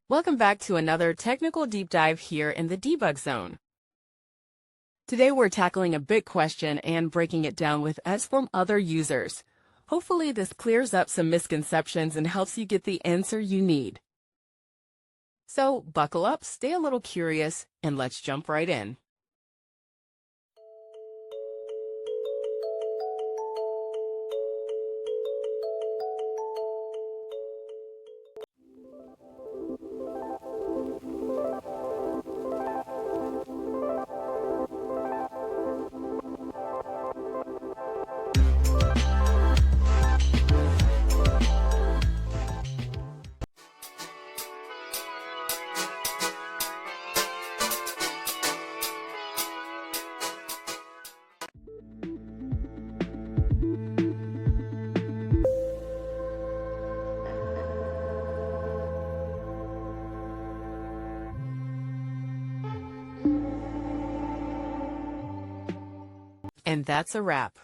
Welcome back to another technical deep dive here in the debug zone. Today we're tackling a big question and breaking it down with us from other users. Hopefully this clears up some misconceptions and helps you get the answer you need. So buckle up, stay a little curious, and let's jump right in. And that's a wrap.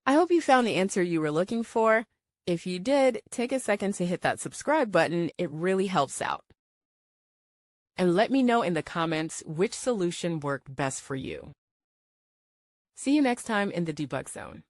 I hope you found the answer you were looking for. If you did, take a second to hit that subscribe button. It really helps out. And let me know in the comments which solution worked best for you. See you next time in the debug zone.